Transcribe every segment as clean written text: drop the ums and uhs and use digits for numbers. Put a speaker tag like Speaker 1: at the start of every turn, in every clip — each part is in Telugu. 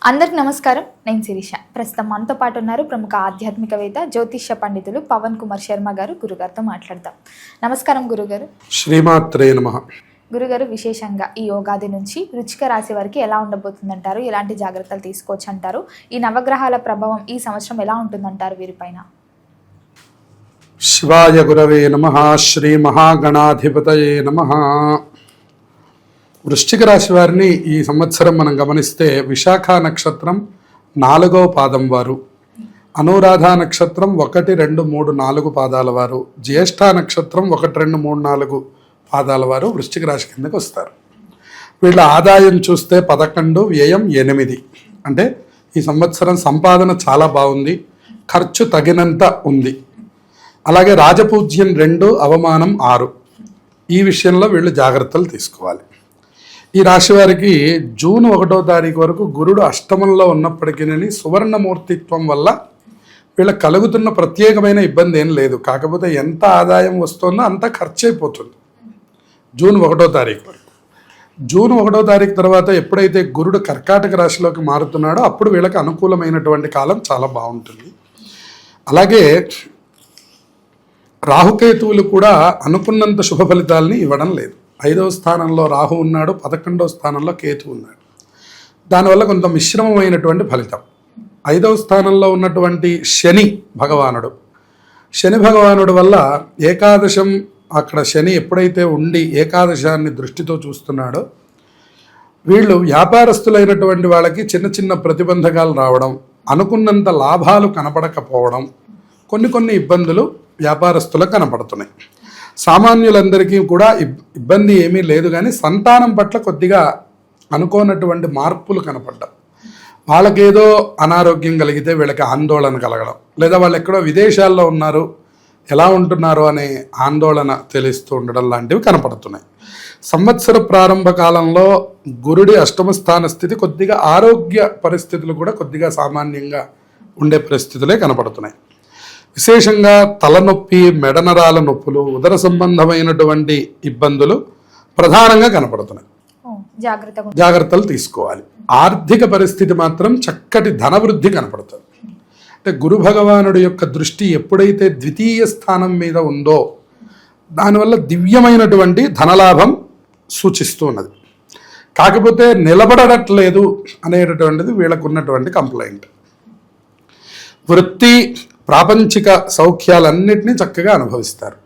Speaker 1: అందరికి నమస్కారం. నేను శిరీష. ప్రస్తుతం మనతో పాటు ఉన్నారు ప్రముఖ ఆధ్యాత్మికవేత్త జ్యోతిష్య పండితులు పవన్ కుమార్ శర్మ గారు. గురుగారితో మాట్లాడతాం. నమస్కారం గురుగారు.
Speaker 2: శ్రీమాత్రే నమః.
Speaker 1: గురుగారు, విశేషంగా ఈ యోగాది నుంచి వృశ్చిక రాశి వారికి ఎలా ఉండబోతుందంటారు? ఎలాంటి జాగ్రత్తలు తీసుకోవచ్చు అంటారు? ఈ నవగ్రహాల ప్రభావం ఈ సంవత్సరం ఎలా ఉంటుందంటారు వీరిపైన?
Speaker 2: శివాయ గురవే నమః. శ్రీ మహాగణాధిపతయే నమః. వృశ్చిక రాశి వారిని ఈ సంవత్సరం మనం గమనిస్తే విశాఖ నక్షత్రం 4వ పాదం వారు, అనురాధ నక్షత్రం 1, 2, 3, 4 పాదాల వారు, జ్యేష్ఠ నక్షత్రం 1, 2, 3, 4 పాదాల వారు వృశ్చిక రాశి కిందకి వస్తారు. వీళ్ళ ఆదాయం చూస్తే 11, వ్యయం 8. అంటే ఈ సంవత్సరం సంపాదన చాలా బాగుంది, ఖర్చు తగినంత ఉంది. అలాగే రాజపూజ్యం 2, అవమానం 6. ఈ విషయంలో వీళ్ళు జాగ్రత్తలు తీసుకోవాలి. ఈ రాశి వారికి జూన్ 1వ తారీఖు వరకు గురుడు అష్టమంలో ఉన్నప్పటికీ సువర్ణమూర్తిత్వం వల్ల వీళ్ళకి కలుగుతున్న ప్రత్యేకమైన ఇబ్బంది ఏం లేదు. కాకపోతే ఎంత ఆదాయం వస్తుందో అంత ఖర్చు అయిపోతుంది జూన్ 1వ తారీఖు వరకు. జూన్ 1వ తారీఖు తర్వాత ఎప్పుడైతే గురుడు కర్కాటక రాశిలోకి మారుతున్నాడో అప్పుడు వీళ్ళకి అనుకూలమైనటువంటి కాలం చాలా బాగుంటుంది. అలాగే రాహుకేతువులు కూడా అనుకున్నంత శుభ ఫలితాలని ఇవ్వడం లేదు. 5వ స్థానంలో రాహు ఉన్నాడు, 11వ స్థానంలో కేతు ఉన్నాడు. దానివల్ల కొంత మిశ్రమమైనటువంటి ఫలితం. 5వ స్థానంలో ఉన్నటువంటి శని భగవానుడు వల్ల ఏకాదశం, అక్కడ శని ఎప్పుడైతే ఉండి ఏకాదశాన్ని దృష్టితో చూస్తున్నాడో వీళ్ళు వ్యాపారస్తులైనటువంటి వాళ్ళకి చిన్న చిన్న ప్రతిబంధకాలు రావడం, అనుకున్నంత లాభాలు కనపడకపోవడం, కొన్ని ఇబ్బందులు వ్యాపారస్తులకు కనపడుతున్నాయి. సామాన్యులందరికీ కూడా ఇబ్బంది ఏమీ లేదు, కానీ సంతానం పట్ల కొద్దిగా అనుకోనటువంటి మార్పులు కనపడ్డం, వాళ్ళకేదో అనారోగ్యం కలిగితే వీళ్ళకి ఆందోళన కలగడం, లేదా వాళ్ళు ఎక్కడో విదేశాల్లో ఉన్నారు ఎలా ఉంటున్నారో అనే ఆందోళన తెలుస్తూ ఉండడం లాంటివి కనపడుతున్నాయి. సంవత్సర ప్రారంభ కాలంలో గురుడి అష్టమ స్థాన స్థితి కొద్దిగా ఆరోగ్య పరిస్థితులు కూడా కొద్దిగా సామాన్యంగా ఉండే పరిస్థితులే కనపడుతున్నాయి. విశేషంగా తలనొప్పి, మెడనరాల నొప్పులు, ఉదర సంబంధమైనటువంటి ఇబ్బందులు ప్రధానంగా కనపడుతున్నాయి. జాగ్రత్తలు తీసుకోవాలి. ఆర్థిక పరిస్థితి మాత్రం చక్కటి ధనవృద్ధి కనపడుతుంది. అంటే గురు భగవానుడి యొక్క దృష్టి ఎప్పుడైతే ద్వితీయ స్థానం మీద ఉందో దానివల్ల దివ్యమైనటువంటి ధనలాభం సూచిస్తూ ఉన్నది. కాకపోతే నిలబడట్లేదు అనేటటువంటిది వీళ్ళకు ఉన్నటువంటి కంప్లైంట్. వృత్తి, ప్రాపంచిక సౌఖ్యాలన్నింటినీ చక్కగా అనుభవిస్తారు.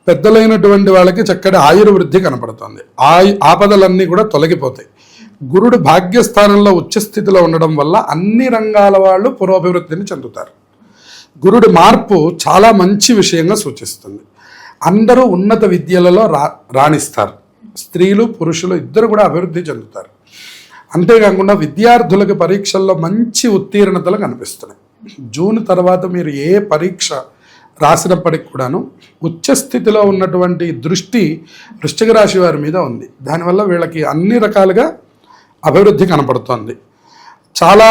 Speaker 2: పెద్దలైనటువంటి వాళ్ళకి చక్కటి ఆయుర్వృద్ధి కనపడుతుంది. ఆపదలన్నీ కూడా తొలగిపోతాయి. గురుడు భాగ్యస్థానంలో ఉచ్చస్థితిలో ఉండడం వల్ల అన్ని రంగాల వాళ్ళు పురోభివృద్ధిని చెందుతారు. గురుడి మార్పు చాలా మంచి విషయంగా సూచిస్తుంది. అందరూ ఉన్నత విద్యలలో రాణిస్తారు. స్త్రీలు, పురుషులు ఇద్దరు కూడా అభివృద్ధి చెందుతారు. అంతేకాకుండా విద్యార్థులకు పరీక్షల్లో మంచి ఉత్తీర్ణతలు కనిపిస్తున్నాయి. జూన్ తర్వాత మీరు ఏ పరీక్ష రాసినప్పటికి కూడాను ఉచ్చస్థితిలో ఉన్నటువంటి దృష్టి వృశ్చిక రాశి వారి మీద ఉంది. దానివల్ల వీళ్ళకి అన్ని రకాలుగా అభివృద్ధి కనపడుతోంది. చాలా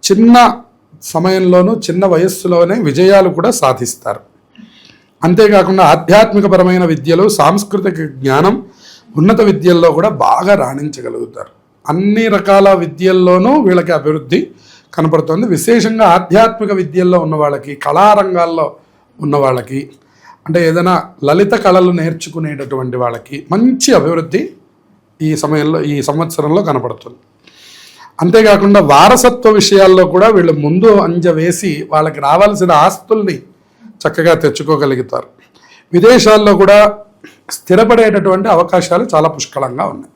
Speaker 2: చిన్న సమయంలోనూ చిన్న వయస్సులోనే విజయాలు కూడా సాధిస్తారు. అంతేకాకుండా ఆధ్యాత్మికపరమైన విద్యలు, సాంస్కృతిక జ్ఞానం, ఉన్నత విద్యల్లో కూడా బాగా రాణించగలుగుతారు. అన్ని రకాల విద్యల్లోనూ వీళ్ళకి అభివృద్ధి కనపడుతుంది. విశేషంగా ఆధ్యాత్మిక విద్యల్లో ఉన్న వాళ్ళకి, కళారంగాల్లో ఉన్న వాళ్ళకి, అంటే ఏదైనా లలిత కళలు నేర్చుకునేటటువంటి వాళ్ళకి మంచి అభివృద్ధి ఈ సంవత్సరంలో కనపడుతుంది. అంతేకాకుండా వారసత్వ విషయాల్లో కూడా వీళ్ళు ముందు అంజ వేసి వాళ్ళకి రావాల్సిన ఆస్తుల్ని చక్కగా తెచ్చుకోగలుగుతారు. విదేశాల్లో కూడా స్థిరపడేటటువంటి అవకాశాలు చాలా పుష్కలంగా ఉన్నాయి.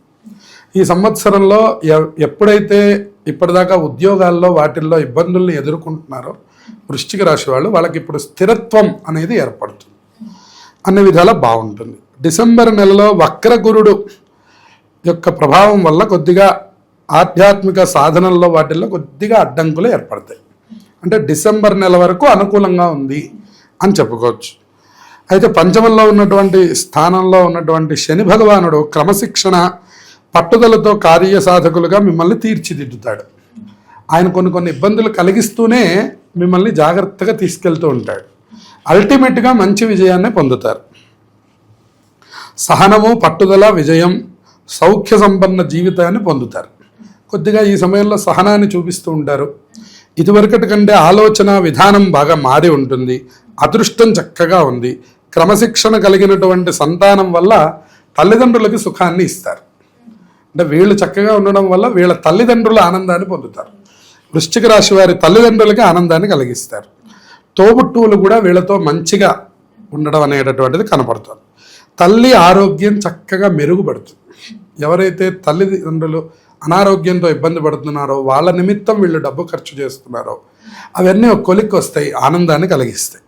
Speaker 2: ఈ సంవత్సరంలో ఎప్పుడైతే ఇప్పటిదాకా ఉద్యోగాల్లో వాటిల్లో ఇబ్బందుల్ని ఎదుర్కొంటున్నారో వృశ్చిక రాశి వాళ్ళకి ఇప్పుడు స్థిరత్వం అనేది ఏర్పడుతుంది. అన్ని విధాలా బాగుంటుంది. డిసెంబర్ నెలలో వక్ర గురుడు యొక్క ప్రభావం వల్ల కొద్దిగా ఆధ్యాత్మిక సాధనల్లో వాటిల్లో కొద్దిగా అడ్డంకులు ఏర్పడతాయి. అంటే డిసెంబర్ నెల వరకు అనుకూలంగా ఉంది అని చెప్పుకోవచ్చు. అయితే పంచమంలో ఉన్నటువంటి స్థానంలో ఉన్నటువంటి శని భగవానుడు క్రమశిక్షణ, పట్టుదలతో కార్యసాధకులుగా మిమ్మల్ని తీర్చిదిద్దుతాడు. ఆయన కొన్ని ఇబ్బందులు కలిగిస్తూనే మిమ్మల్ని జాగ్రత్తగా తీసుకెళ్తూ ఉంటాడు. అల్టిమేట్గా మంచి విజయాన్ని పొందుతారు. సహనము, పట్టుదల, విజయం, సౌఖ్య సంపన్న జీవితాన్ని పొందుతారు. కొద్దిగా ఈ సమయంలో సహనాన్ని చూపిస్తూ ఉంటారు. ఇదివరకటి కంటే ఆలోచన విధానం బాగా మారి ఉంటుంది. అదృష్టం చక్కగా ఉంది. క్రమశిక్షణ కలిగినటువంటి సంతానం వల్ల తల్లిదండ్రులకి సుఖాన్ని ఇస్తారు. అంటే వీళ్ళు చక్కగా ఉండడం వల్ల వీళ్ళ తల్లిదండ్రుల ఆనందాన్ని పొందుతారు. వృశ్చిక రాశి వారి తల్లిదండ్రులకి ఆనందాన్ని కలిగిస్తారు. తోబుట్టువులు కూడా వీళ్ళతో మంచిగా ఉండడం అనేటటువంటిది కనపడుతుంది. తల్లి ఆరోగ్యం చక్కగా మెరుగుపడుతుంది. ఎవరైతే తల్లిదండ్రులు అనారోగ్యంతో ఇబ్బంది పడుతున్నారో వాళ్ళ నిమిత్తం వీళ్ళు డబ్బు ఖర్చు చేస్తున్నారో అవన్నీ ఒక కొలిక్కి వస్తాయి, ఆనందాన్ని కలిగిస్తాయి.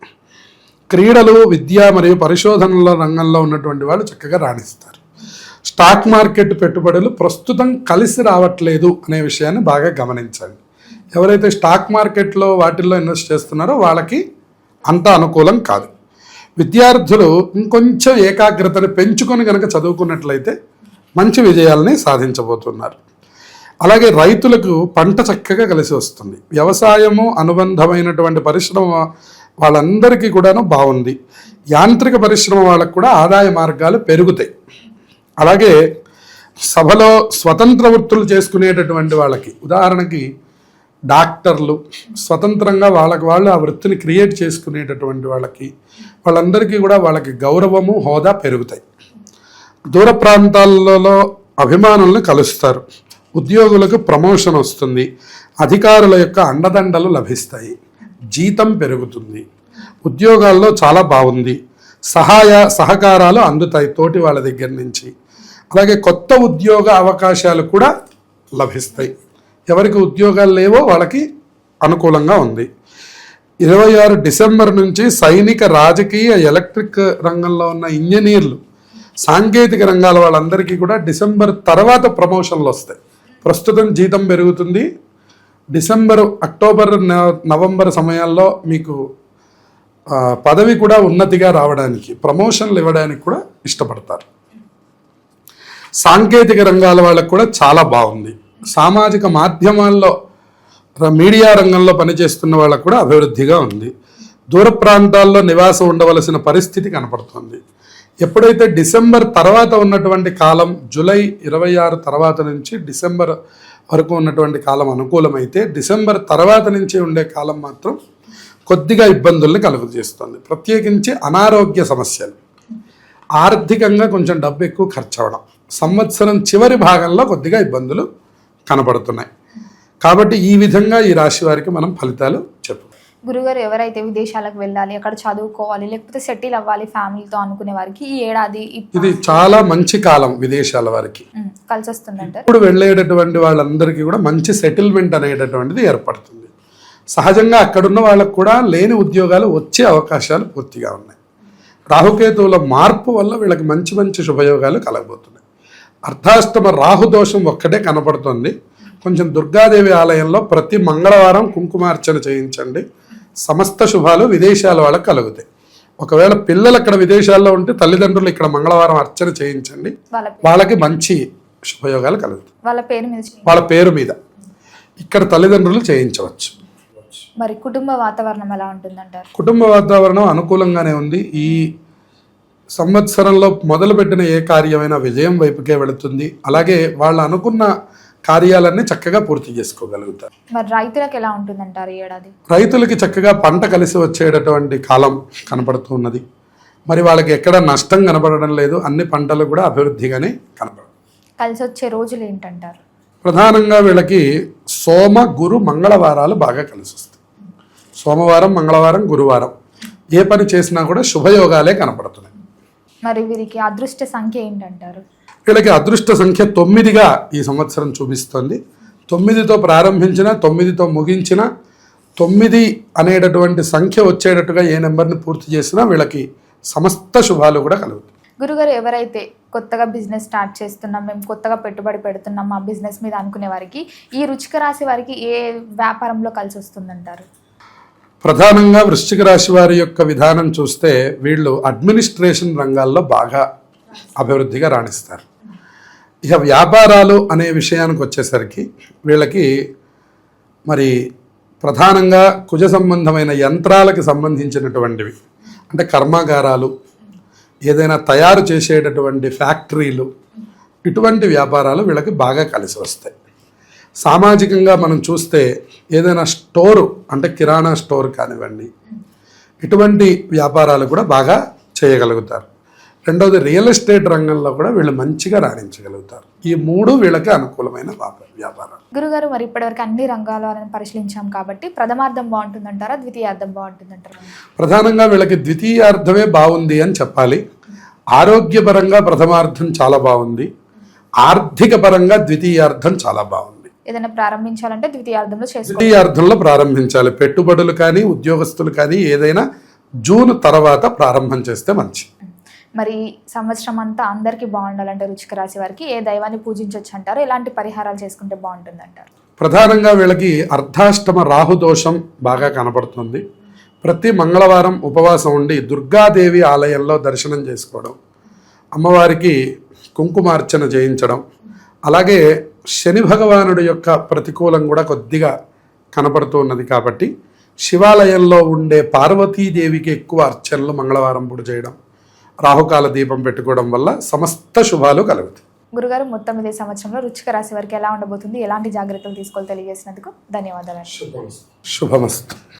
Speaker 2: క్రీడలు, విద్య మరియు పరిశోధనల రంగంలో ఉన్నటువంటి వాళ్ళు చక్కగా రాణిస్తారు. స్టాక్ మార్కెట్ పెట్టుబడులు ప్రస్తుతం కలిసి రావట్లేదు అనే విషయాన్ని బాగా గమనించండి. ఎవరైతే స్టాక్ మార్కెట్లో వాటిల్లో ఇన్వెస్ట్ చేస్తున్నారో వాళ్ళకి అంత అనుకూలం కాదు. విద్యార్థులు ఇంకొంచెం ఏకాగ్రతను పెంచుకొని కనుక చదువుకున్నట్లయితే మంచి విజయాలని సాధించబోతున్నారు. అలాగే రైతులకు పంట చక్కగా కలిసి వస్తుంది. వ్యవసాయము అనుబంధమైనటువంటి పరిశ్రమ వాళ్ళందరికీ కూడాను బాగుంది. యాంత్రిక పరిశ్రమ వాళ్ళకు కూడా ఆదాయ మార్గాలు పెరుగుతాయి. అలాగే సభలో స్వతంత్ర వృత్తులు చేసుకునేటటువంటి వాళ్ళకి, ఉదాహరణకి డాక్టర్లు స్వతంత్రంగా వాళ్ళు ఆ వృత్తిని క్రియేట్ చేసుకునేటటువంటి వాళ్ళందరికీ కూడా వాళ్ళకి గౌరవము, హోదా పెరుగుతాయి. దూర ప్రాంతాలలో అభిమానులను కలుస్తారు. ఉద్యోగులకు ప్రమోషన్ వస్తుంది. అధికారుల యొక్క అండదండలు లభిస్తాయి. జీతం పెరుగుతుంది. ఉద్యోగాల్లో చాలా బాగుంది. సహకారాలు అందుతాయి తోటి వాళ్ళ దగ్గర నుంచి. అలాగే కొత్త ఉద్యోగ అవకాశాలు కూడా లభిస్తాయి. ఎవరికి ఉద్యోగాలు లేవో వాళ్ళకి అనుకూలంగా ఉంది. 26 డిసెంబర్ నుంచి సైనిక, రాజకీయ, ఎలక్ట్రిక్ రంగంలో ఉన్న ఇంజనీర్లు, సాంకేతిక రంగాల వాళ్ళందరికీ కూడా డిసెంబర్ తర్వాత ప్రమోషన్లు వస్తాయి. ప్రస్తుతం జీతం పెరుగుతుంది. అక్టోబర్, నవంబర్ సమయాల్లో మీకు పదవి కూడా ఉన్నతిగా రావడానికి, ప్రమోషన్లు ఇవ్వడానికి కూడా ఇష్టపడతారు. సాంకేతిక రంగాల వాళ్ళకు కూడా చాలా బాగుంది. సామాజిక మాధ్యమాల్లో, మీడియా రంగంలో పనిచేస్తున్న వాళ్ళకు కూడా అభివృద్ధిగా ఉంది. దూర ప్రాంతాల్లో నివాసం ఉండవలసిన పరిస్థితి కనపడుతుంది. ఎప్పుడైతే డిసెంబర్ తర్వాత ఉన్నటువంటి కాలం, జూలై 26 తర్వాత నుంచి డిసెంబర్ వరకు ఉన్నటువంటి కాలం అనుకూలమైతే, డిసెంబర్ తర్వాత నుంచి ఉండే కాలం మాత్రం కొద్దిగా ఇబ్బందుల్ని కలుగజేస్తుంది. ప్రత్యేకించి అనారోగ్య సమస్యలు, ఆర్థికంగా కొంచెం డబ్బు ఎక్కువ ఖర్చు అవడం, సంవత్సరం చివరి భాగంలో కొద్దిగా ఇబ్బందులు కనపడుతున్నాయి. కాబట్టి ఈ విధంగా ఈ రాశి వారికి మనం ఫలితాలు చెప్పు.
Speaker 1: గురుగారు, ఎవరైతే విదేశాలకు వెళ్ళాలి, అక్కడ చదువుకోవాలి, లేకపోతే సెటిల్ అవ్వాలి ఫ్యామిలీతో అనుకునే వారికి ఈ ఏడాది
Speaker 2: ఇది చాలా మంచి కాలం. విదేశాల వారికి
Speaker 1: కలిసి వస్తుందంట.
Speaker 2: ఇప్పుడు వెళ్ళేటటువంటి వాళ్ళందరికీ కూడా మంచి సెటిల్మెంట్ అనేటటువంటిది ఏర్పడుతుంది. సహజంగా అక్కడున్న వాళ్ళకు కూడా లేని ఉద్యోగాలు వచ్చే అవకాశాలు పూర్తిగా ఉన్నాయి. రాహుకేతువుల మార్పు వల్ల వీళ్ళకి మంచి మంచి శుభయోగాలు కలగబోతున్నాయి. అర్ధాష్టమ రాహుదోషం ఒక్కటే కనపడుతుంది. కొంచెం దుర్గాదేవి ఆలయంలో ప్రతి మంగళవారం కుంకుమార్చన చేయించండి. సమస్త శుభాలు విదేశాల వాళ్ళకి కలుగుతాయి. ఒకవేళ పిల్లలు అక్కడ విదేశాల్లో ఉంటే తల్లిదండ్రులు ఇక్కడ మంగళవారం అర్చన చేయించండి. వాళ్ళకి మంచి శుభయోగాలు కలుగుతాయి. వాళ్ళ పేరు మీద ఇక్కడ తల్లిదండ్రులు చేయించవచ్చు.
Speaker 1: మరి కుటుంబ వాతావరణం ఎలా ఉంటుందంటారు?
Speaker 2: కుటుంబ వాతావరణం అనుకూలంగానే ఉంది. ఈ సంవత్సరంలో మొదలుపెట్టిన ఏ కార్యమైనా విజయం వైపుకే వెళుతుంది. అలాగే వాళ్ళు అనుకున్న కార్యాలన్నీ చక్కగా పూర్తి చేసుకోగలుగుతారు.
Speaker 1: మరి రైతులకు ఎలా ఉంటుందంటారు ఈ ఏడాది?
Speaker 2: రైతులకి చక్కగా పంట కలిసి వచ్చేటటువంటి కాలం కనపడుతున్నది. మరి వాళ్ళకి ఎక్కడ నష్టం కనపడడం లేదు. అన్ని పంటలు కూడా అభివృద్ధిగానే కనపడదు.
Speaker 1: కలిసి వచ్చే రోజులు ఏంటంటారు?
Speaker 2: ప్రధానంగా వీళ్ళకి సోమ, గురు, మంగళవారాలు బాగా కలిసి వస్తాయి. సోమవారం, మంగళవారం, గురువారం ఏ పని చేసినా కూడా శుభయోగాలే కనపడుతున్నాయి.
Speaker 1: మరి వీరికి అదృష్ట సంఖ్య ఏంటంటారు?
Speaker 2: వీళ్ళకి అదృష్ట సంఖ్య 9గా ఈ సంవత్సరం చూపిస్తుంది. 9తో ప్రారంభించిన, 9తో ముగించిన, 9 అనేటటువంటి సంఖ్య వచ్చేటట్టుగా ఏ నెంబర్ని పూర్తి చేసినా వీళ్ళకి సమస్త శుభాలు కూడా కలుగుతాయి.
Speaker 1: గురుగారు, ఎవరైతే కొత్తగా బిజినెస్ స్టార్ట్ చేస్తున్నాం, మేము కొత్తగా పెట్టుబడి పెడుతున్నాం మా బిజినెస్ మీద అనుకునే వారికి, ఈ వృశ్చిక రాశి వారికి ఏ వ్యాపారంలో కలిసి వస్తుందంటారు?
Speaker 2: ప్రధానంగా వృశ్చిక రాశి వారి యొక్క విధానం చూస్తే వీళ్ళు అడ్మినిస్ట్రేషన్ రంగాల్లో బాగా అభివృద్ధిగా రాణిస్తారు. ఇక వ్యాపారాలు అనే విషయానికి వచ్చేసరికి వీళ్ళకి మరి ప్రధానంగా కుజ సంబంధమైన యంత్రాలకు సంబంధించినటువంటివి, అంటే కర్మాగారాలు, ఏదైనా తయారు చేసేటటువంటి ఫ్యాక్టరీలు, ఇటువంటి వ్యాపారాలు వీళ్ళకి బాగా కలిసి వస్తాయి. సామాజికంగా మనం చూస్తే ఏదైనా స్టోరు అంటే కిరాణా స్టోర్ కానివ్వండి, ఇటువంటి వ్యాపారాలు కూడా బాగా చేయగలుగుతారు. రెండవది రియల్ ఎస్టేట్ రంగంలో కూడా వీళ్ళు మంచిగా రాణించగలుగుతారు. ఈ 3 వీళ్ళకి అనుకూలమైన వ్యాపారం.
Speaker 1: గురుగారు, మరి ఇప్పటివరకు అన్ని రంగాలను పరిశీలించాం కాబట్టి ప్రథమార్థం బాగుంటుందంటారా, ద్వితీయార్థం బాగుంటుందంటారా?
Speaker 2: ప్రధానంగా వీళ్ళకి ద్వితీయార్థమే బాగుంది అని చెప్పాలి. ఆరోగ్యపరంగా ప్రథమార్థం చాలా బాగుంది, ఆర్థిక పరంగా ద్వితీయార్థం చాలా బాగుంది.
Speaker 1: ఏదైనా ప్రారంభించాలంటే ద్వితీయార్థంలో చేసుకోవాలి.
Speaker 2: ద్వితీయార్థంలో ప్రారంభించాలి. పెట్టుబడులు కానీ ఉద్యోగస్తులు కానీ ఏదైనా జూన్ తర్వాత ప్రారంభం చేస్తే మంచి.
Speaker 1: మరి సంవత్సరం అంతా అందరికీ బాగుండాలంటే వృశ్చిక రాశి వారికి ఏ దైవాన్ని పూజించవచ్చు అంటారు, ఎలాంటి పరిహారాలు చేసుకుంటే బాగుంటుంది అంటారు?
Speaker 2: ప్రధానంగా వీళ్ళకి అర్ధాష్టమ రాహుదోషం బాగా కనపడుతుంది. ప్రతి మంగళవారం ఉపవాసం ఉండి దుర్గాదేవి ఆలయంలో దర్శనం చేసుకోవడం, అమ్మవారికి కుంకుమార్చన చేయించడం, అలాగే శని భగవానుడి యొక్క ప్రతికూలం కూడా కొద్దిగా కనపడుతూ ఉన్నది కాబట్టి శివాలయంలో ఉండే పార్వతీదేవికి ఎక్కువ అర్చనలు మంగళవారం పూట చేయడం, రాహుకాల దీపం పెట్టుకోవడం వల్ల సమస్త శుభాలు కలుగుతాయి.
Speaker 1: గురుగారు, మొత్తం ఇదే సంవత్సరంలో వృశ్చిక రాశి వారికి ఎలా ఉండబోతుంది, ఎలాంటి జాగ్రత్తలు తీసుకోవాలి తెలియజేసినందుకు ధన్యవాదాలు.
Speaker 2: శుభమస్తు.